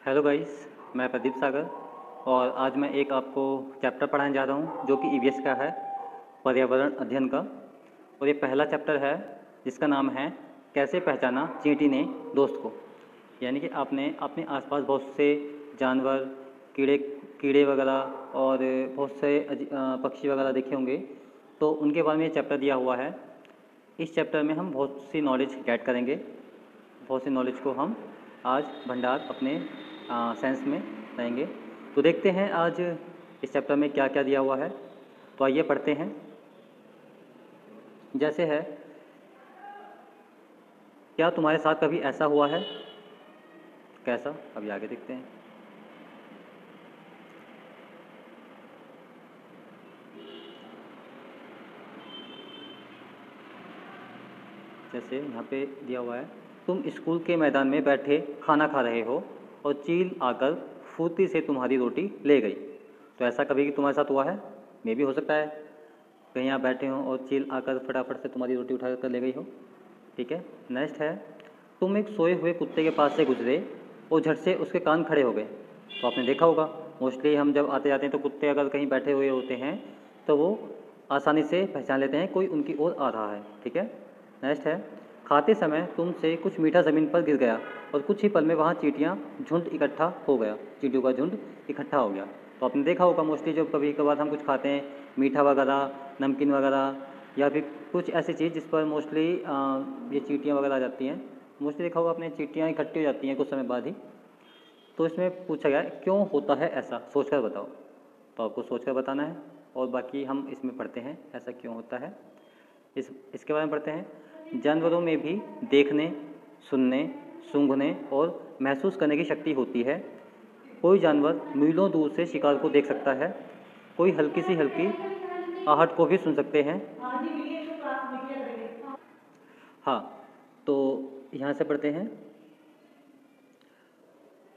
Hello guys, मैं प्रदीप सागर और आज मैं एक आपको चैप्टर पढ़ाने जा रहा हूँ जो कि ईवीएस का है, पर्यावरण अध्ययन का। और ये पहला चैप्टर है जिसका नाम है कैसे पहचाना चींटी ने दोस्त को। यानी कि आपने अपने आसपास बहुत से जानवर, कीड़े कीड़े वगैरह और बहुत से पक्षी वगैरह देखे होंगे, तो उनके बारे में ये चैप्टर दिया हुआ है। इस चैप्टर में हम बहुत सी नॉलेज गेट करेंगे, बहुत सी नॉलेज को हम आज भंडार अपने साइंस में रहेंगे। तो देखते हैं आज इस चैप्टर में क्या क्या दिया हुआ है। तो आइए पढ़ते हैं। जैसे है, क्या तुम्हारे साथ कभी ऐसा हुआ है? कैसा? अभी आगे देखते हैं। जैसे यहाँ पे दिया हुआ है, तुम स्कूल के मैदान में बैठे खाना खा रहे हो और चील आकर फुर्ती से तुम्हारी रोटी ले गई। तो ऐसा कभी तुम्हारे साथ हुआ है? मे भी हो सकता है कहीं आप बैठे हो और चील आकर फटाफट से तुम्हारी रोटी उठा कर ले गई हो। ठीक है। नेक्स्ट है, तुम एक सोए हुए कुत्ते के पास से गुजरे और झट से उसके कान खड़े हो गए। तो आपने देखा होगा, मोस्टली हम जब आते जाते हैं तो कुत्ते अगर कहीं बैठे हुए होते हैं तो वो आसानी से पहचान लेते हैं कोई उनकी ओर आ रहा है। ठीक है। नेक्स्ट है, खाते समय तुमसे कुछ मीठा ज़मीन पर गिर गया और कुछ ही पल में वहाँ चींटियाँ झुंड इकट्ठा हो गया, चींटियों का झुंड इकट्ठा हो गया। तो आपने देखा होगा मोस्टली जब कभी कभार हम कुछ खाते हैं, मीठा वगैरह, नमकीन वगैरह, या फिर कुछ ऐसी चीज़ जिस पर मोस्टली ये चींटियाँ वगैरह आ जाती हैं। मोस्टली देखा होगा आपने, चींटियाँ इकट्ठी हो जाती हैं कुछ समय बाद ही। तो इसमें पूछा गया क्यों होता है ऐसा, सोचकर बताओ। तो आपको सोचकर बताना है और बाकी हम इसमें पढ़ते हैं ऐसा क्यों होता है। इसके बारे में पढ़ते हैं। जानवरों में भी देखने, सुनने, सूंघने और महसूस करने की शक्ति होती है। कोई जानवर मीलों दूर से शिकार को देख सकता है, कोई हल्की सी हल्की आहट को भी सुन सकते हैं। हाँ, तो यहाँ से पढ़ते हैं।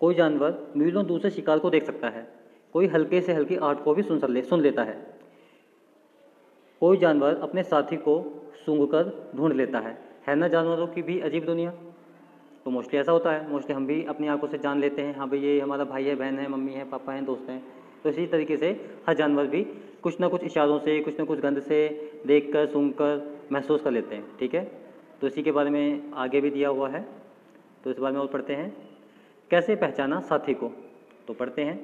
कोई जानवर मीलों दूर से शिकार को देख सकता है, कोई हल्के से हल्की आहट को भी सुन लेता है। कोई जानवर अपने साथी को सूंघकर ढूंढ लेता है ना। जानवरों की भी अजीब दुनिया। तो मोस्टली ऐसा होता है, मोस्टली हम भी अपनी आंखों से जान लेते हैं, हाँ भाई ये हमारा भाई है, बहन है, मम्मी है, पापा हैं, दोस्त हैं। तो इसी तरीके से हर जानवर भी कुछ ना कुछ इशारों से, कुछ ना कुछ गंध से देखकर, सूंघकर महसूस कर लेते हैं। ठीक है। तो इसी के बारे में आगे भी दिया हुआ है, तो इस बारे में और पढ़ते हैं। कैसे पहचाना साथी को? तो पढ़ते हैं।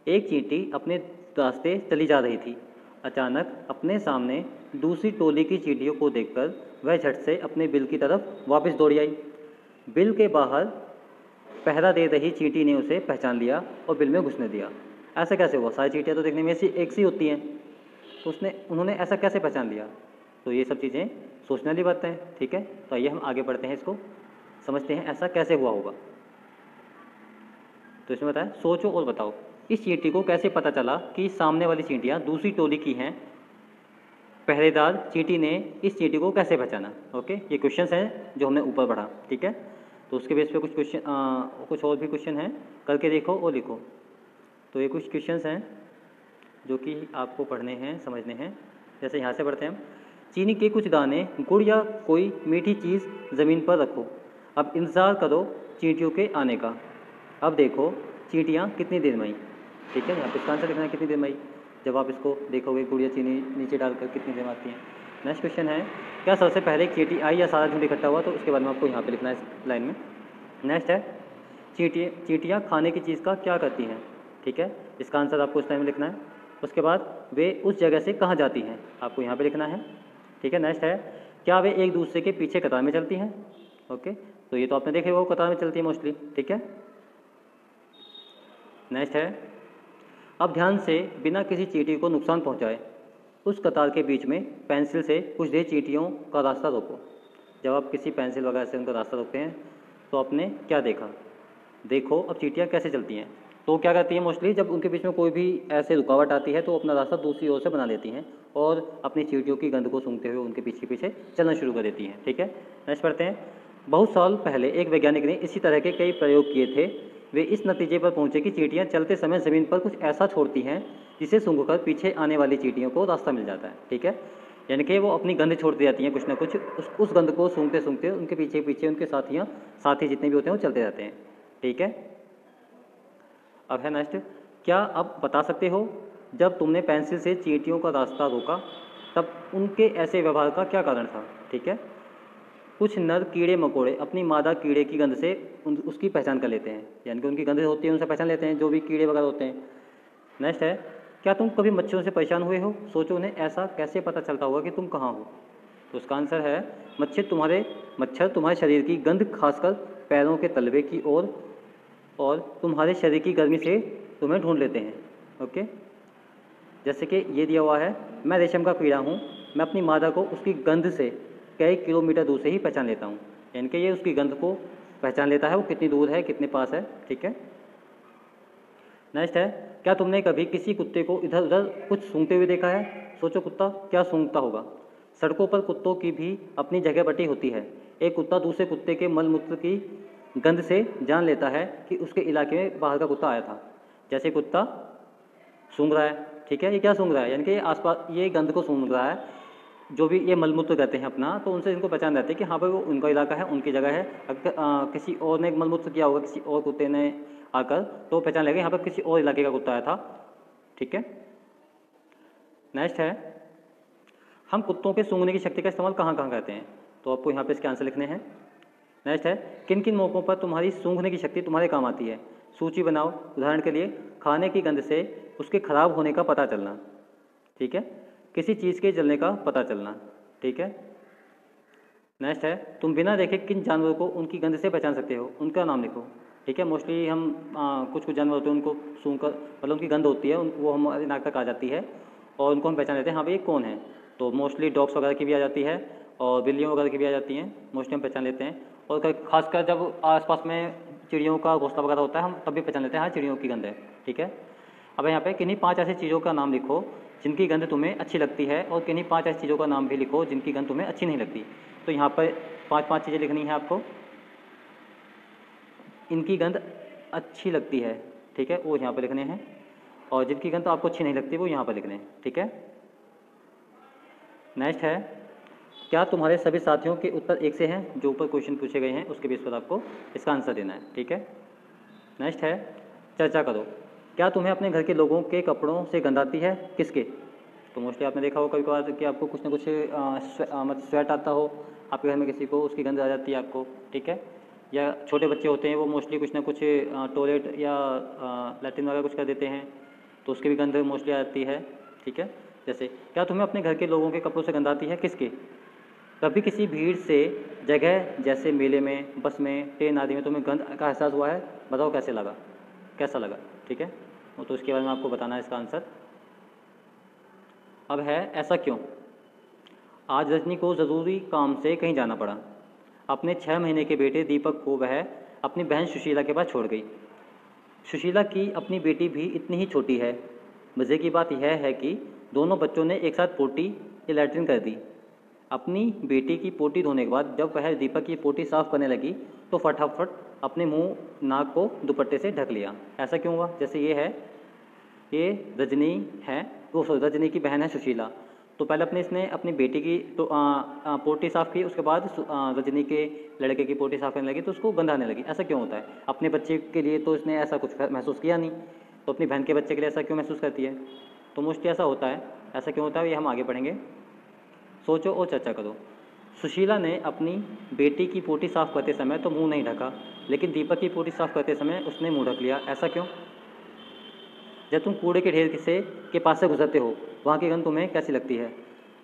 एक चींटी अपने रास्ते चली जा रही थी। अचानक अपने सामने दूसरी टोली की चींटियों को देखकर वह झट से अपने बिल की तरफ वापस दौड़ी आई। बिल के बाहर पहरा दे रही चींटी ने उसे पहचान लिया और बिल में घुसने दिया। ऐसा कैसे हुआ? सारी चींटियाँ तो देखने में एक सी होती हैं, तो उन्होंने ऐसा कैसे पहचान लिया? तो ये सब चीज़ें सोचने वाली बातें हैं। ठीक है। तो आइए हम आगे बढ़ते हैं, इसको समझते हैं ऐसा कैसे हुआ होगा। तो इसमें बताया, सोचो और बताओ, इस चींटी को कैसे पता चला कि सामने वाली चींटियाँ दूसरी टोली की हैं? पहरेदार चींटी ने इस चींटी को कैसे पहचाना? ओके, ये क्वेश्चंस हैं जो हमने ऊपर पढ़ा। ठीक है। तो उसके बेस पे कुछ क्वेश्चन, कुछ और भी क्वेश्चन हैं, करके देखो और लिखो। तो ये कुछ क्वेश्चंस हैं जो कि आपको पढ़ने हैं, समझने हैं। जैसे यहाँ से पढ़ते हैं हम। चीनी के कुछ दाने, गुड़ या कोई मीठी चीज़ ज़मीन पर रखो। अब इंतज़ार करो चींटियों के आने का। अब देखो चींटियाँ कितनी देर में आई। ठीक है। यहाँ पे इसका आंसर लिखना है, कितनी देर में आई। जब आप इसको देखोगे, गुड़ या चीनी नीचे डालकर कितनी देर में आती है। नेक्स्ट क्वेश्चन है, क्या सबसे पहले एक चींटी आई या सारा झुंड इकट्ठा हुआ? तो उसके बाद में आपको यहाँ पे लिखना है इस लाइन में। नेक्स्ट है, चींटियाँ खाने की चीज़ का क्या करती हैं? ठीक है। इसका आंसर आपको इस लाइन में लिखना है। उसके बाद वे उस जगह से कहाँ जाती हैं? आपको यहाँ पर लिखना है। ठीक है। नेक्स्ट है, क्या वे एक दूसरे के पीछे कतार में चलती हैं? ओके, तो ये तो आपने देखे वो कतार में चलती है मोस्टली। ठीक है। नेक्स्ट है, अब ध्यान से बिना किसी चींटी को नुकसान पहुंचाए उस कतार के बीच में पेंसिल से कुछ देर चींटियों का रास्ता रोको। जब आप किसी पेंसिल वगैरह से उनका रास्ता रोकते हैं तो आपने क्या देखा? देखो अब चींटियाँ कैसे चलती हैं। तो क्या करती हैं मोस्टली, जब उनके बीच में कोई भी ऐसे रुकावट आती है तो अपना रास्ता दूसरी ओर से बना लेती हैं और अपनी चींटियों की गंध को सूंघते हुए उनके पीछे पीछे चलना शुरू कर देती हैं। ठीक है। नेक्स्ट पढ़ते हैं। बहुत साल पहले एक वैज्ञानिक ने इसी तरह के कई प्रयोग किए थे। वे इस नतीजे पर पहुंचे कि चींटियां चलते समय ज़मीन पर कुछ ऐसा छोड़ती हैं जिसे सूंघकर पीछे आने वाली चींटियों को रास्ता मिल जाता है। ठीक है। यानी कि वो अपनी गंध छोड़ती जाती हैं कुछ ना कुछ, उस गंध को सूंघते सूंघते उनके पीछे पीछे उनके साथी जितने भी होते हैं वो चलते जाते हैं। ठीक है। अब है नेक्स्ट, क्या आप बता सकते हो जब तुमने पेंसिल से चींटियों का रास्ता रोका तब उनके ऐसे व्यवहार का क्या कारण था? ठीक है, कुछ नर कीड़े मकोड़े अपनी मादा कीड़े की गंध से उसकी पहचान कर लेते हैं, यानी कि उनकी गंध होती है उनसे पहचान लेते हैं जो भी कीड़े वगैरह होते हैं। नेक्स्ट है, क्या तुम कभी मच्छरों से परेशान हुए हो? सोचो उन्हें ऐसा कैसे पता चलता होगा कि तुम कहाँ हो? तो उसका आंसर है मच्छर तुम्हारे शरीर की गंध खासकर पैरों के तलवे की ओर और तुम्हारे शरीर की गर्मी से तुम्हें ढूंढ लेते हैं। ओके, जैसे कि ये दिया हुआ है, मैं रेशम का कीड़ा हूँ, मैं अपनी मादा को उसकी गंध से कई किलोमीटर दूर से ही पहचान लेता हूँ, यानी कि ये उसकी गंध को पहचान लेता है वो कितनी दूर है कितने पास है। ठीक है, नेक्स्ट है, क्या तुमने कभी किसी कुत्ते को इधर उधर कुछ सूंघते हुए देखा है? सोचो कुत्ता क्या सूंघता होगा। सड़कों पर कुत्तों की भी अपनी जगह बटी होती है। एक कुत्ता दूसरे कुत्ते के मल मूत्र की गंध से जान लेता है कि उसके इलाके में बाहर का कुत्ता आया था। जैसे कुत्ता सूंघ रहा है, ठीक है, ये क्या सूंघ रहा है, यानी कि आसपास ये गंध को सूंघ रहा है, जो भी ये मलमूत्र करते हैं अपना, तो उनसे इनको पहचान रहती है कि हाँ भाई वो उनका इलाका है, उनकी जगह है। अगर किसी और ने मलमूत्र किया होगा किसी और कुत्ते ने आकर, तो पहचान लेगा यहाँ पर किसी और इलाके का कुत्ता आया था। ठीक है, नेक्स्ट है, हम कुत्तों के सूंघने की शक्ति का इस्तेमाल कहाँ कहाँ करते हैं? तो आपको यहाँ पे इसके आंसर लिखने हैं। नेक्स्ट है, किन किन मौक़ों पर तुम्हारी सूंघने की शक्ति तुम्हारे काम आती है? सूची बनाओ। उदाहरण के लिए, खाने की गंध से उसके खराब होने का पता चलना। ठीक है, किसी चीज़ के जलने का पता चलना। ठीक है, नेक्स्ट है, तुम बिना देखे किन जानवरों को उनकी गंध से पहचान सकते हो? उनका नाम लिखो। ठीक है, मोस्टली हम कुछ कुछ जानवर होते हैं उनको सूंघ कर, मतलब उनकी गंध होती है वो हमारे नाक तक आ जाती है और उनको हम पहचान लेते हैं हाँ भाई ये कौन है। तो मोस्टली डॉग्स वगैरह की भी आ जाती है और बिल्लियों वगैरह की भी आ जाती हैं, मोस्टली हम पहचान लेते हैं। और खासकर जब आसपास में चिड़ियों का घोंसला वगैरह होता है हम तब भी पहचान लेते हैं हाँ चिड़ियों की गंध है। ठीक है, अब यहाँ पे किन्हीं 5 ऐसी चीज़ों का नाम लिखो जिनकी गंध तुम्हें अच्छी लगती है और किन्हीं 5 ऐसी चीज़ों का नाम भी लिखो जिनकी गंध तुम्हें अच्छी नहीं लगती। तो यहाँ पर 5 चीज़ें लिखनी है आपको, इनकी गंध अच्छी लगती है, ठीक है, वो यहाँ पर लिखने हैं, और जिनकी गंध आपको अच्छी नहीं लगती वो यहाँ पर लिखने हैं। ठीक है, नेक्स्ट है, क्या तुम्हारे सभी साथियों के उत्तर एक से हैं? जो ऊपर क्वेश्चन पूछे गए हैं उसके बेस पर आपको इसका आंसर देना है। ठीक है, नेक्स्ट है, चर्चा करो। क्या तुम्हें अपने घर के लोगों के कपड़ों से गंध आती है? किसके? तो मोस्टली आपने देखा हो कभी कभार कि आपको कुछ ना कुछ मतलब स्वेट आता हो आपके घर में किसी को, उसकी गंध आ जाती है आपको। ठीक है, या छोटे बच्चे होते हैं वो मोस्टली कुछ ना कुछ टॉयलेट या लैट्रिन वगैरह कुछ कर देते हैं तो उसकी भी गंध मोस्टली आती है। ठीक है, जैसे क्या तुम्हें अपने घर के लोगों के कपड़ों से गंध आती है? किसके? कभी किसी भीड़ से जगह जैसे मेले में, बस में, ट्रेन आदि में तुम्हें गंध का एहसास हुआ है? बताओ कैसा लगा। ठीक है, तो इसके बारे में आपको बताना है इसका आंसर। अब है, ऐसा क्यों? आज रजनी को ज़रूरी काम से कहीं जाना पड़ा। अपने 6 महीने के बेटे दीपक को वह अपनी बहन सुशीला के पास छोड़ गई। सुशीला की अपनी बेटी भी इतनी ही छोटी है। मज़े की बात यह है कि दोनों बच्चों ने एक साथ पोटी या लैट्रिन कर दी। अपनी बेटी की पोटी धोने के बाद जब वह दीपक की पोटी साफ करने लगी तो फटाफट अपने मुंह नाक को दुपट्टे से ढक लिया। ऐसा क्यों हुआ? जैसे ये रजनी है, रजनी की बहन है सुशीला, तो पहले इसने अपनी बेटी की तो पोटी साफ़ की, उसके बाद रजनी के लड़के की पोटी साफ़ करने लगी तो उसको गंध आने लगी। ऐसा क्यों होता है? अपने बच्चे के लिए तो इसने ऐसा कुछ महसूस किया नहीं, तो अपनी बहन के बच्चे के लिए ऐसा क्यों महसूस करती है? तो मोस्टली ऐसा होता है। ऐसा क्यों होता है ये हम आगे पढ़ेंगे। सोचो और चर्चा करो। सुशीला ने अपनी बेटी की पोटी साफ़ करते समय तो मुंह नहीं ढका, लेकिन दीपक की पोटी साफ़ करते समय उसने मुंह ढक लिया। ऐसा क्यों? जब तुम कूड़े के ढेर के पास से गुजरते हो वहाँ की गंध तुम्हें कैसी लगती है?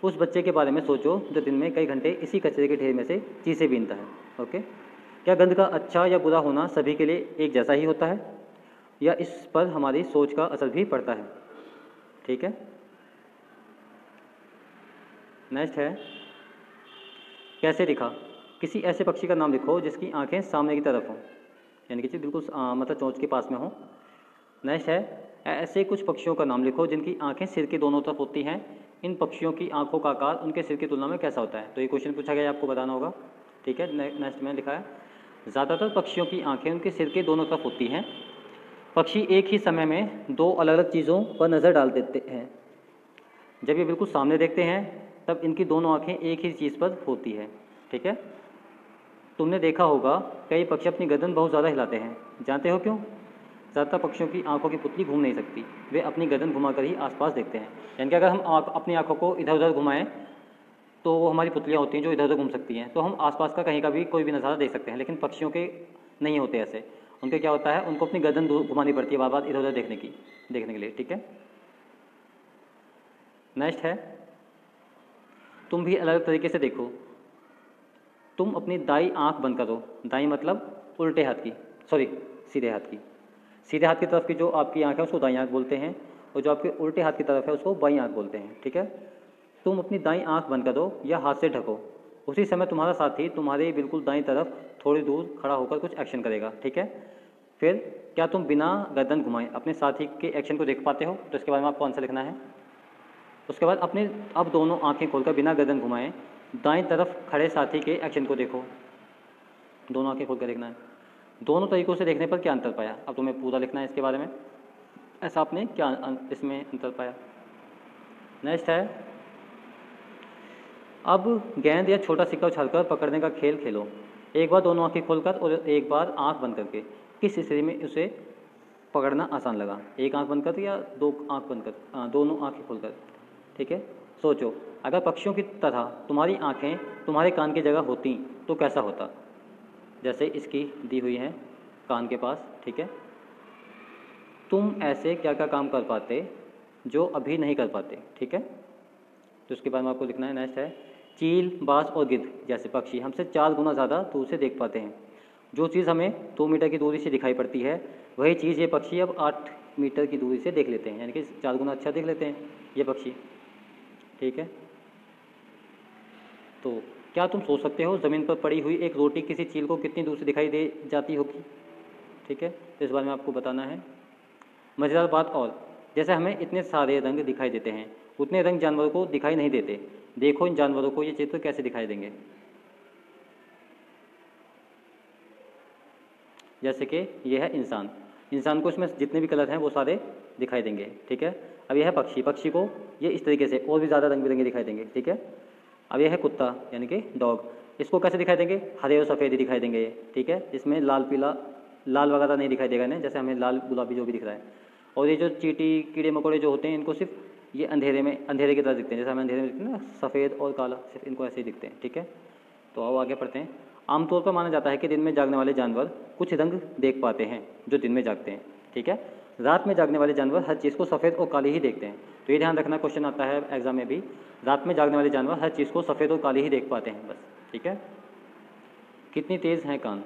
उस बच्चे के बारे में सोचो जो दिन में कई घंटे इसी कचरे के ढेर में से चीज़ें बीनता है। ओके, क्या गंध का अच्छा या बुरा होना सभी के लिए एक जैसा ही होता है या इस पर हमारी सोच का असर भी पड़ता है? ठीक है, नेक्स्ट है, कैसे दिखा? किसी ऐसे पक्षी का नाम लिखो जिसकी आंखें सामने की तरफ हों, यानी कि बिल्कुल मतलब चोंच के पास में हो। नेक्स्ट है, ऐसे कुछ पक्षियों का नाम लिखो जिनकी आंखें सिर के दोनों तरफ होती हैं। इन पक्षियों की आंखों का आकार उनके सिर की तुलना में कैसा होता है? तो ये क्वेश्चन पूछा गया, आपको बताना होगा। ठीक है, नेक्स्ट में लिखा है, ज़्यादातर पक्षियों की आंखें उनके सिर के दोनों तरफ होती हैं। पक्षी एक ही समय में 2 अलग अलग चीज़ों पर नज़र डाल देते हैं। जब ये बिल्कुल सामने देखते हैं तब इनकी दोनों आंखें एक ही चीज़ पर होती है। ठीक है, तुमने देखा होगा कई पक्षी अपनी गर्दन बहुत ज़्यादा हिलाते हैं। जानते हो क्यों? ज़्यादातर पक्षियों की आंखों की पुतली घूम नहीं सकती, वे अपनी गर्दन घुमाकर ही आसपास देखते हैं। यानी कि अगर हम अपनी आंखों को इधर उधर घुमाएं तो वो हमारी पुतलियाँ होती हैं जो इधर उधर घूम सकती हैं, तो हम आसपास का कहीं का भी कोई भी नज़ारा देख सकते हैं। लेकिन पक्षियों के नहीं होते ऐसे, उनके क्या होता है, उनको अपनी गर्दन घुमानी पड़ती है बार बार इधर उधर देखने के लिए। ठीक है, नेक्स्ट है, तुम भी अलग तरीके से देखो। तुम अपनी दाई आंख बंद करो, दाई मतलब उल्टे हाथ की, सॉरी सीधे हाथ की। सीधे हाथ की तरफ की जो आपकी आंख है उसको दाई आंख बोलते हैं, और जो आपके उल्टे हाथ की तरफ है उसको बाई आंख बोलते हैं। ठीक है, तुम अपनी दाई आंख बंद करो या हाथ से ढको। उसी समय तुम्हारा साथी तुम्हारे बिल्कुल दाईं तरफ थोड़ी दूर खड़ा होकर कुछ एक्शन करेगा। ठीक है, फिर क्या तुम बिना गर्दन घुमाए अपने साथी के एक्शन को देख पाते हो? तो इसके बारे में आपको आंसर लिखना है। उसके बाद अब दोनों आंखें खोलकर बिना गर्दन घुमाए दाएं तरफ खड़े साथी के एक्शन को देखो। दोनों आंखें खोलकर देखना है। दोनों तरीकों से देखने पर क्या अंतर पाया? अब तुम्हें पूरा लिखना है इसके बारे में, ऐसा आपने क्या इसमें अंतर पाया। नेक्स्ट है, अब गेंद या छोटा सिक्का उछालकर पकड़ने का खेल खेलो। एक बार दोनों आंखें खोलकर और एक बार आंख बंद करके। किस स्थिति में उसे पकड़ना आसान लगा? एक आंख बंद कर या दो आंख बंद कर, दोनों आंखें खोलकर। ठीक है, सोचो, अगर पक्षियों की तरह तुम्हारी आंखें तुम्हारे कान की जगह होती तो कैसा होता? जैसे इसकी दी हुई है कान के पास। ठीक है, तुम ऐसे क्या क्या काम कर पाते जो अभी नहीं कर पाते? ठीक है, तो उसके बारे में आपको लिखना है। नेक्स्ट है, चील, बाज और गिद्ध जैसे पक्षी हमसे 4 गुना ज़्यादा दूर से देख पाते हैं। जो चीज़ हमें 2 मीटर की दूरी से दिखाई पड़ती है वही चीज़ ये पक्षी अब 8 मीटर की दूरी से देख लेते हैं, यानी कि 4 गुना अच्छा देख लेते हैं ये पक्षी। ठीक है, तो क्या तुम सोच सकते हो ज़मीन पर पड़ी हुई एक रोटी किसी चील को कितनी दूर से दिखाई दे जाती होगी? ठीक है, तो इस बारे में आपको बताना है। मज़ेदार बात और, जैसे हमें इतने सारे रंग दिखाई देते हैं उतने रंग जानवरों को दिखाई नहीं देते। देखो इन जानवरों को ये चित्र कैसे दिखाई देंगे। जैसे कि ये है इंसान, इंसान को इसमें जितने भी कलर हैं वो सारे दिखाई देंगे। ठीक है, अब यह है पक्षी, पक्षी को ये इस तरीके से और भी ज़्यादा रंग बिरंगे दिखाई देंगे। ठीक है, अब यह है कुत्ता यानी कि डॉग, इसको कैसे दिखाई देंगे? हरे और सफ़ेद ही दिखाई देंगे। ठीक है, इसमें लाल पीला लाल वगैरह नहीं दिखाई देगा इन्हें, जैसे हमें लाल गुलाबी जो भी दिख रहा है। और ये जो चींटी कीड़े मकोड़े जो होते हैं इनको सिर्फ ये अंधेरे में अंधेरे की तरह दिखते हैं, जैसे हमें अंधेरे में दिखते हैं ना, सफ़ेद और काला, सिर्फ इनको ऐसे ही दिखते हैं। ठीक है, तो आओ आगे पढ़ते हैं। आमतौर पर माना जाता है कि दिन में जागने वाले जानवर कुछ रंग देख पाते हैं जो दिन में जागते हैं। ठीक है, रात में जागने वाले जानवर हर चीज़ को सफ़ेद और काली ही देखते हैं। तो ये ध्यान रखना, क्वेश्चन आता है एग्जाम में भी, रात में जागने वाले जानवर हर चीज़ को सफ़ेद और काली ही देख पाते हैं बस। ठीक है, कितनी तेज़ हैं कान?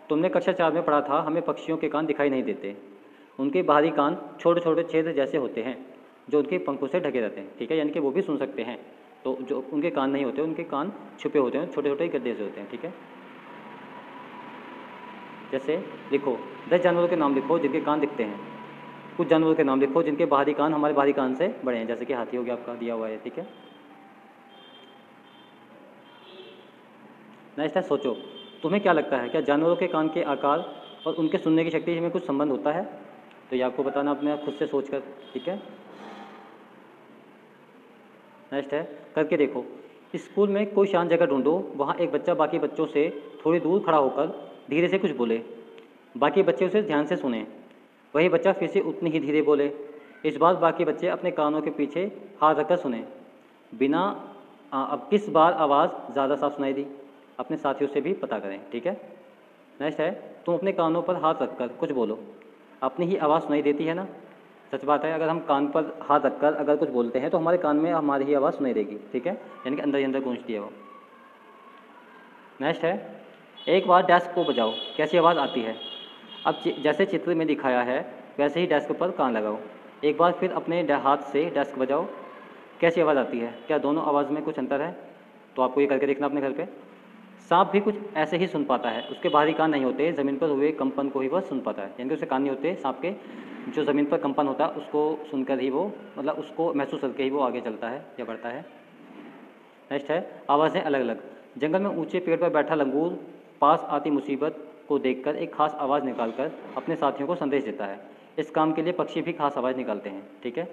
तुमने कक्षा 4 में पढ़ा था हमें पक्षियों के कान दिखाई नहीं देते, उनके बाहरी कान छोटे छोटे छेद जैसे होते हैं जो उनके पंखों से ढके रहते हैं। ठीक है, यानी कि वो भी सुन सकते हैं, तो जो उनके कान नहीं होते उनके कान छुपे होते हैं, छोटे छोटे गड्ढे से होते हैं। ठीक है, जैसे लिखो 10 जानवरों के नाम लिखो जिनके कान दिखते हैं। कुछ जानवरों के नाम लिखो जिनके बाहरी कान हमारे बाहरी कान से बड़े हैं, जैसे कि हाथी हो गया, आपका दिया हुआ है। ठीक है, नेक्स्ट है, सोचो तुम्हें क्या लगता है क्या जानवरों के कान के आकार और उनके सुनने की शक्ति में कुछ संबंध होता है? तो ये आपको बताना अपने खुद से सोच कर। ठीक है, नेक्स्ट है, करके देखो। स्कूल में कोई शांत जगह ढूंढो, वहाँ एक बच्चा बाकी बच्चों से थोड़ी दूर खड़ा होकर धीरे से कुछ बोले, बाकी बच्चे उसे ध्यान से सुने। वही बच्चा फिर से उतनी ही धीरे बोले। इस बार बाकी बच्चे अपने कानों के पीछे हाथ रखकर सुने। बिना अब किस बार आवाज़ ज़्यादा साफ सुनाई दी? अपने साथियों से भी पता करें। ठीक है, नेक्स्ट है, तुम अपने कानों पर हाथ रखकर कुछ बोलो, अपनी ही आवाज़ सुनाई देती है ना? सच बात है, अगर हम कान पर हाथ रखकर अगर कुछ बोलते हैं तो हमारे कान में हमारी ही आवाज़ सुनाई देगी। ठीक है, यानी कि अंदर ही अंदर गूंजती है वो। नेक्स्ट है, एक बार डेस्क को बजाओ, कैसी आवाज़ आती है? अब जैसे चित्र में दिखाया है वैसे ही डेस्क पर कान लगाओ। एक बार फिर अपने हाथ से डेस्क बजाओ, कैसी आवाज़ आती है? क्या दोनों आवाज़ में कुछ अंतर है? तो आपको ये करके देखना अपने घर पे। सांप भी कुछ ऐसे ही सुन पाता है, उसके बाहरी कान नहीं होते, ज़मीन पर हुए कंपन को ही वह सुन पाता है, यानी कि उसे कान नहीं होते सांप के, जो ज़मीन पर कंपन होता है उसको सुनकर ही वो, मतलब उसको महसूस करके ही वो आगे चलता है या बढ़ता है। नेक्स्ट है, आवाज़ें अलग अलग। जंगल में ऊंचे पेड़ पर बैठा लंगूर पास आती मुसीबत को देखकर एक खास आवाज़ निकालकर अपने साथियों को संदेश देता है। इस काम के लिए पक्षी भी खास आवाज़ निकालते हैं। ठीक है,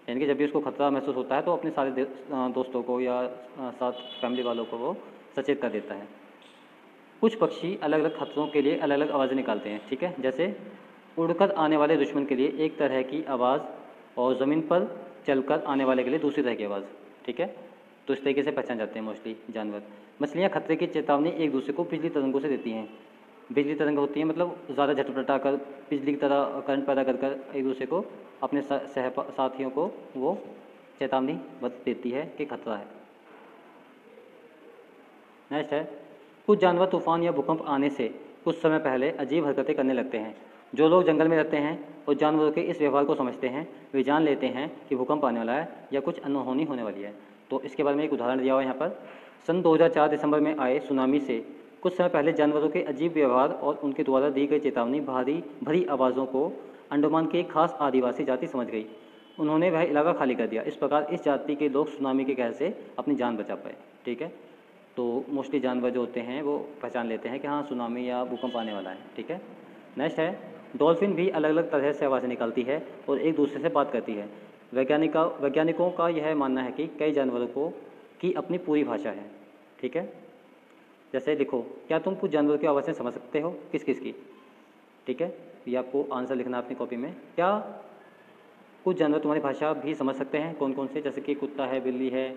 यानी कि जब भी उसको खतरा महसूस होता है तो अपने सारे दोस्तों को या साथ फैमिली वालों को वो सचेत कर देता है। कुछ पक्षी अलग अलग खतरों के लिए अलग अलग आवाज़ें निकालते हैं, ठीक है। जैसे उड़कर आने वाले दुश्मन के लिए एक तरह की आवाज़ और ज़मीन पर चलकर आने वाले के लिए दूसरी तरह की आवाज़, ठीक है। तो इस तरीके से पहचान जाते हैं मोस्टली जानवर। मछलियाँ खतरे की चेतावनी एक दूसरे को बिजली तरंगों से देती हैं। बिजली तरंग होती है मतलब ज़्यादा झटपटा कर बिजली की तरह करंट पैदा कर कर एक दूसरे को अपने साथियों को वो चेतावनी देती है कि खतरा है। नेक्स्ट है, कुछ जानवर तूफान या भूकंप आने से कुछ समय पहले अजीब हरकतें करने लगते हैं। जो लोग जंगल में रहते हैं और जानवरों के इस व्यवहार को समझते हैं वे जान लेते हैं कि भूकंप आने वाला है या कुछ अनहोनी होने वाली है। तो इसके बारे में एक उदाहरण दिया हुआ है यहाँ पर। सन 2004 दिसंबर में आए सुनामी से कुछ समय पहले जानवरों के अजीब व्यवहार और उनके द्वारा दी गई चेतावनी भरी आवाज़ों को अंडमान की एक खास आदिवासी जाति समझ गई। उन्होंने वह इलाका खाली कर दिया। इस प्रकार इस जाति के लोग सुनामी के कहर से अपनी जान बचा पाए, ठीक है। तो मोस्टली जानवर जो होते हैं वो पहचान लेते हैं कि हाँ सुनामी या भूकंप आने वाला है, ठीक है। नेक्स्ट है, डॉल्फिन भी अलग अलग तरह से आवाज़ें निकालती है और एक दूसरे से बात करती है। वैज्ञानिकों का यह मानना है कि कई जानवरों की अपनी पूरी भाषा है, ठीक है। जैसे लिखो, क्या तुम कुछ जानवरों की आवाज़ें समझ सकते हो? किस किस की, ठीक है। ये आपको आंसर लिखना अपनी कॉपी में। क्या कुछ जानवर तुम्हारी भाषा भी समझ सकते हैं? कौन कौन से? जैसे कि कुत्ता है, बिल्ली है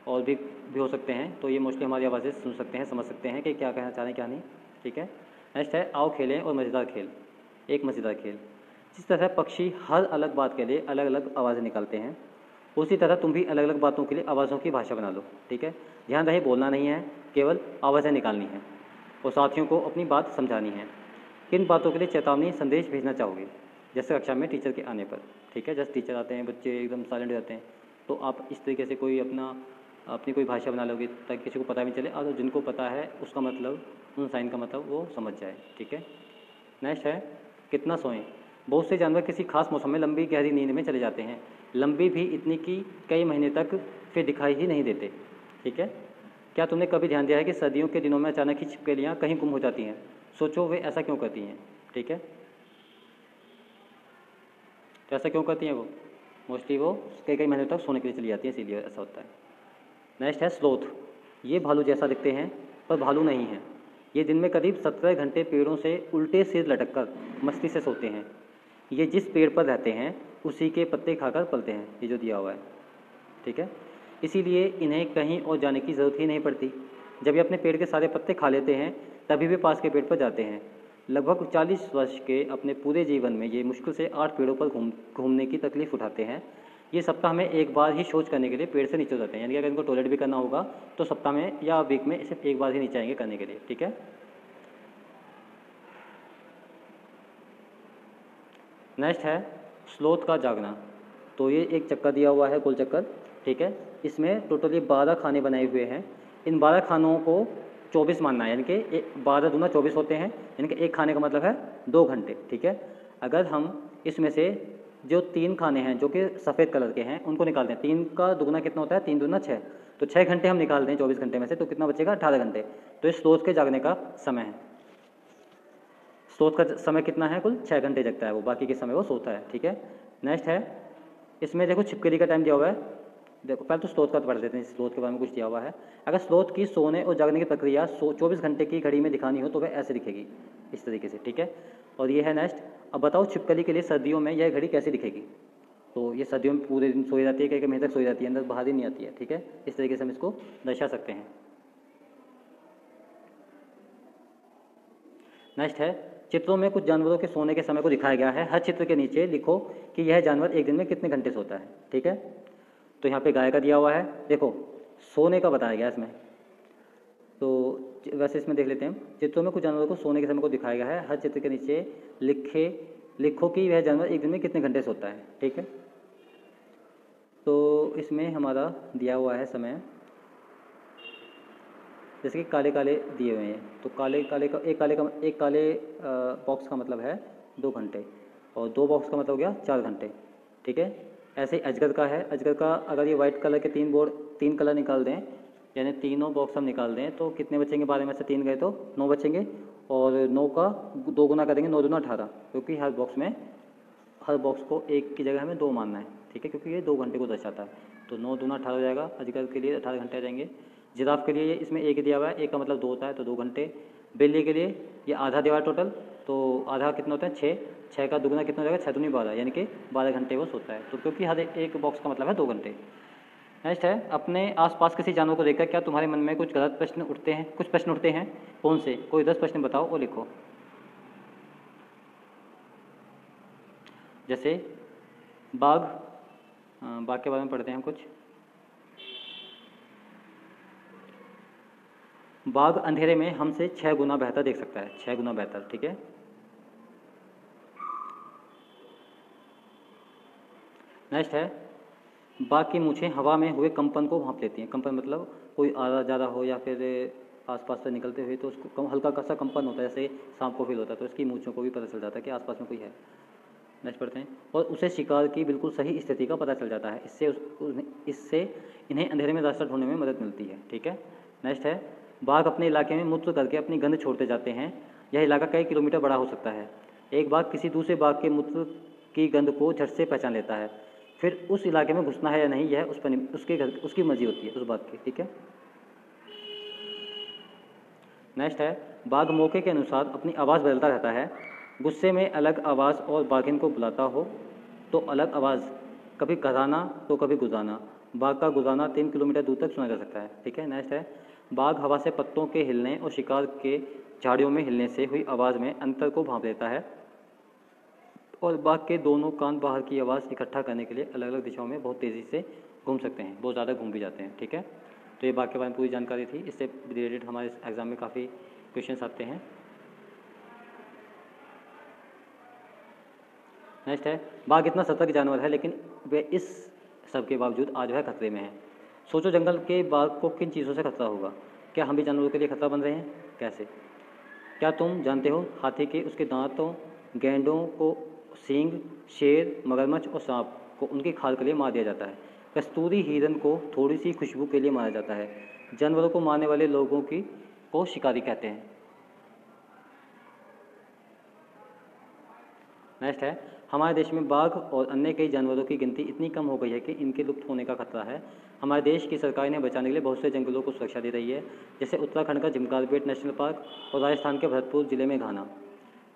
और भी हो सकते हैं। तो ये मोस्टली हमारी आवाज़ें सुन सकते हैं, समझ सकते हैं कि क्या कहना चाह रहे हैं क्या नहीं, ठीक है। नेक्स्ट है, आओ खेलें और मज़ेदार खेल। एक मज़ेदार खेल। जिस तरह पक्षी हर अलग बात के लिए अलग अलग आवाज़ें निकालते हैं उसी तरह तुम भी अलग अलग बातों के लिए आवाज़ों की भाषा बना लो, ठीक है। ध्यान रहे बोलना नहीं है, केवल आवाज़ें निकालनी है और साथियों को अपनी बात समझानी है। किन बातों के लिए चेतावनी संदेश भेजना चाहोगे? जैसे कक्षा में टीचर के आने पर, ठीक है। जैसे टीचर आते हैं, बच्चे एकदम साइलेंट हो जाते हैं, तो आप इस तरीके से कोई अपनी कोई भाषा बना लोगे ताकि किसी को पता भी चले और जिनको पता है उसका मतलब, उन साइन का मतलब वो समझ जाए, ठीक है। नेक्स्ट है, कितना सोएं। बहुत से जानवर किसी खास मौसम में लंबी गहरी नींद में चले जाते हैं, लंबी भी इतनी कि कई महीने तक फिर दिखाई ही नहीं देते, ठीक है। क्या तुमने कभी ध्यान दिया है कि सर्दियों के दिनों में अचानक ही छिपकलियाँ कहीं गुम हो जाती हैं? सोचो वे ऐसा क्यों करती हैं, ठीक है। तो ऐसा क्यों करती हैं वो? मोस्टली वो कई कई महीनों तक सोने के लिए चली जाती है, इसीलिए ऐसा होता है। नेक्स्ट है स्लोथ। ये भालू जैसा दिखते हैं पर भालू नहीं है। ये दिन में करीब 17 घंटे पेड़ों से उल्टे सिर लटककर मस्ती से सोते हैं। ये जिस पेड़ पर रहते हैं उसी के पत्ते खाकर पलते हैं, ये जो दिया हुआ है, ठीक है। इसीलिए इन्हें कहीं और जाने की ज़रूरत ही नहीं पड़ती। जब ये अपने पेड़ के सारे पत्ते खा लेते हैं तभी वे पास के पेड़ पर जाते हैं। लगभग 40 वर्ष के अपने पूरे जीवन में ये मुश्किल से 8 पेड़ों पर घूमने की तकलीफ़ उठाते हैं। ये सप्ताह में एक बार ही शौच करने के लिए पेड़ से नीचे जाते हैं, यानी कि अगर इनको टॉयलेट भी करना होगा तो सप्ताह में या वीक में सिर्फ एक बार ही नीचे आएंगे करने के लिए, ठीक है। नेक्स्ट है स्लोथ का जागना। तो ये एक चक्कर दिया हुआ है, गोल चक्कर, ठीक है। इसमें टोटली 12 खाने बनाए हुए हैं। इन 12 खानों को 24 मानना है, यानी कि 12 दूना 24 होते हैं, यानी कि एक खाने का मतलब है 2 घंटे, ठीक है। अगर हम इसमें से जो 3 खाने हैं जो कि सफ़ेद कलर के हैं उनको निकाल दें, 3 का दुगना कितना होता है? 3 दूना 6, तो 6 घंटे हम निकाल दें 24 घंटे में से, तो कितना बचेगा? 18 घंटे। तो इस स्लोथ के जागने का समय है। स्लोथ का समय कितना है? कुल 6 घंटे जगता है वो, बाकी के समय वो सोता है, ठीक है। नेक्स्ट है, इसमें देखो छिपकली का टाइम दिया हुआ है। देखो पहले तो स्लोथ का पढ़ लेते हैं, स्लोथ के बारे में कुछ दिया हुआ है। अगर स्लोथ की सोने और जागने की प्रक्रिया 24 घंटे की घड़ी में दिखानी हो तो वह ऐसे दिखेगी, इस तरीके से, ठीक है। और ये है नेक्स्ट। अब बताओ छिपकली के लिए सर्दियों में यह घड़ी कैसे दिखेगी? तो ये सर्दियों में पूरे दिन सोई जाती है, कई महीने तक सोई जाती है, अंदर बाहर ही नहीं आती है, ठीक है। इस तरीके से हम इसको दर्शा सकते हैं। नेक्स्ट है, चित्रों में कुछ जानवरों के सोने के समय को दिखाया गया है। हर चित्र के नीचे लिखो कि यह जानवर एक दिन में कितने घंटे सोता है, ठीक है। तो यहाँ पे गाय का दिया हुआ है, देखो सोने का बताया गया इसमें। तो वैसे इसमें देख लेते हैं, चित्रों में कुछ जानवरों को सोने के समय को दिखाया गया है। हर चित्र के नीचे लिखो कि वह जानवर एक दिन में कितने घंटे सोता है, ठीक है। तो इसमें हमारा दिया हुआ है समय, जैसे कि काले काले दिए हुए हैं, तो काले काले बॉक्स का मतलब है 2 घंटे और 2 बॉक्स का मतलब हो गया 4 घंटे, ठीक है। ऐसे ही अजगर का है। अजगर का अगर ये वाइट कलर के 3 कलर निकाल दें, यानी तीनों बॉक्स हम निकाल दें तो कितने बचेंगे? 12 में से 3 गए तो 9 बचेंगे और 9 का 2 गुना करेंगे, 9 दूना 18, क्योंकि हर बॉक्स को एक की जगह हमें 2 मानना है, ठीक है, क्योंकि ये 2 घंटे को दर्शाता है। तो 9 दूना 18 हो जाएगा। अजगर के लिए 18 घंटे आ जाएंगे। जिराफ के लिए इसमें एक दिया हुआ है, एक का मतलब 2 होता है, तो 2 घंटे। बिल्ली के लिए ये आधा दीवार टोटल, तो आधा कितना होता है 6, 6 का दुगना कितना हो जाएगा 6 दूनी 12, यानी कि 12 घंटे वो सोता है। तो क्योंकि हर एक बॉक्स का मतलब है 2 घंटे। नेक्स्ट है, अपने आसपास किसी जानवर को देखकर क्या तुम्हारे मन में कुछ गलत प्रश्न उठते हैं? कुछ प्रश्न उठते हैं, कौन से? कोई 10 प्रश्न बताओ और लिखो। जैसे बाघ, बाघ के बारे में पढ़ते हैं कुछ। बाघ अंधेरे में हमसे 6 गुना बेहतर देख सकता है, 6 गुना बेहतर, ठीक है। नेक्स्ट है, बाघ की मूछें हवा में हुए कंपन को भांप लेती हैं। कंपन मतलब कोई आधा ज़्यादा हो या फिर आसपास से निकलते हुए तो उसको हल्का सा कंपन होता है, जैसे सांप को फील होता है, तो इसकी मूछों को भी पता चल जाता है कि आसपास में कोई है। नेक्स्ट पढ़ते हैं, और उसे शिकार की बिल्कुल सही स्थिति का पता चल जाता है। इससे इन्हें अंधेरे में रास्ता ढूंढने में मदद मिलती है, ठीक है। नेक्स्ट है, बाघ अपने इलाके में मूत्र करके अपनी गंध छोड़ते जाते हैं। यह इलाका कई किलोमीटर बड़ा हो सकता है। एक बाघ किसी दूसरे बाघ के मूत्र की गंध को झट से पहचान लेता है, फिर उस इलाके में घुसना है या नहीं यह उसकी मर्जी होती है, उस बाघ की, ठीक है। नेक्स्ट है, बाघ मौके के अनुसार अपनी आवाज़ बदलता रहता है। गुस्से में अलग आवाज़ और बाघिन को बुलाता हो तो अलग आवाज़, कभी कराना तो कभी गुजाना। बाघ का गुजाना 3 किलोमीटर दूर तक सुना जा सकता है, ठीक है। नेक्स्ट है, बाघ हवा से पत्तों के हिलने और शिकार के झाड़ियों में हिलने से हुई आवाज़ में अंतर को भांप लेता है, और बाघ के दोनों कान बाहर की आवाज़ इकट्ठा करने के लिए अलग अलग दिशाओं में बहुत तेज़ी से घूम सकते हैं, बहुत ज़्यादा घूम भी जाते हैं, ठीक है। तो ये बाघ के बारे में पूरी जानकारी थी। इससे रिलेटेड हमारे एग्जाम में काफ़ी क्वेश्चंस आते हैं। नेक्स्ट है, बाघ इतना सतर्क जानवर है लेकिन वे इस सब के बावजूद आज वह खतरे में है। सोचो जंगल के बाघ को किन चीज़ों से खतरा होगा? क्या हम भी जानवरों के लिए खतरा बन रहे हैं? कैसे? क्या तुम जानते हो हाथी के उसके दांतों, गैंडों को सींग, शेर, मगरमच्छ और सांप को उनकी खाल के लिए मार दिया जाता है। कस्तूरी हिरन को थोड़ी सी खुशबू के लिए मारा जाता है। जानवरों को मारने वाले लोगों को शिकारी कहते हैं। नेक्स्ट है, हमारे देश में बाघ और अन्य कई जानवरों की गिनती इतनी कम हो गई है कि इनके लुप्त होने का खतरा है। हमारे देश की सरकार इन्हें बचाने के लिए बहुत से जंगलों को सुरक्षा दे रही है, जैसे उत्तराखंड का जिमकार्बेट नेशनल पार्क और राजस्थान के भरतपुर जिले में घाना।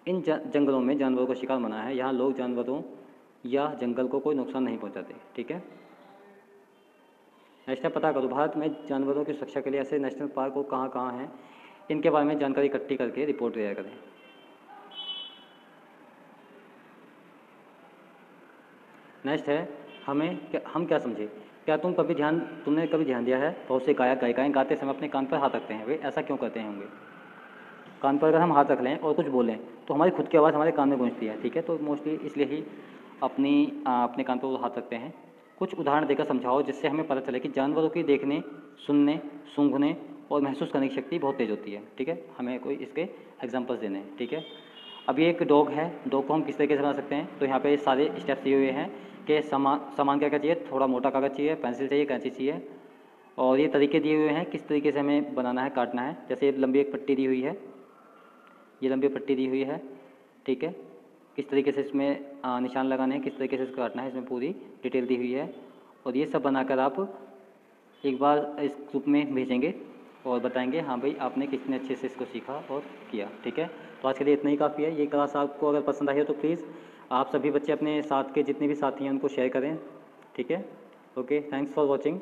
इन जंगलों में जानवरों का शिकार मना है। यहाँ लोग जानवरों या जंगल को कोई नुकसान नहीं पहुँचाते, ठीक है। नेक्स्ट है, पता करो भारत में जानवरों की सुरक्षा के लिए ऐसे नेशनल पार्क और कहाँ कहाँ हैं, इनके बारे में जानकारी इकट्ठी करके रिपोर्ट तैयार करें। नेक्स्ट है, हम क्या समझे? क्या तुमने कभी ध्यान दिया है बहुत से गायक गायिकाएँ गाते समय अपने कान पर हाथ रखते हैं, वे ऐसा क्यों करते हैं होंगे? कान पर अगर हम हाथ रख लें और कुछ बोलें तो हमारी खुद की आवाज़ हमारे कान में गूंजती है, ठीक है। तो मोस्टली इसलिए ही अपने कान पर हाथ रखते हैं। कुछ उदाहरण देकर समझाओ जिससे हमें पता चले कि जानवरों की देखने, सुनने, सूंघने और महसूस करने की शक्ति बहुत तेज़ होती है, ठीक है। हमें कोई इसके एग्जांपल्स देने हैं, ठीक है। अब ये एक डॉग है, डॉग को हम किस तरीके से बना सकते हैं? तो यहाँ पे सारे स्टेप्स दिए हुए हैं कि सामान क्या क्या चाहिए। थोड़ा मोटा कागज़ चाहिए, पेंसिल चाहिए, कैंची चाहिए, और ये तरीके दिए हुए हैं किस तरीके से हमें बनाना है, काटना है। जैसे लंबी एक पट्टी दी हुई है, ये लंबी पट्टी दी हुई है, ठीक है। किस तरीके से इसमें निशान लगाने हैं, किस तरीके से इसको काटना है, इसमें पूरी डिटेल दी हुई है। और ये सब बनाकर आप एक बार इस ग्रुप में भेजेंगे और बताएंगे हाँ भाई आपने कितने अच्छे से इसको सीखा और किया, ठीक है। तो आज के लिए इतना ही काफ़ी है। ये क्लास आपको अगर पसंद आई हो तो प्लीज़ आप सभी बच्चे अपने साथ के जितने भी साथी हैं उनको शेयर करें, ठीक है। Okay, thanks for watching.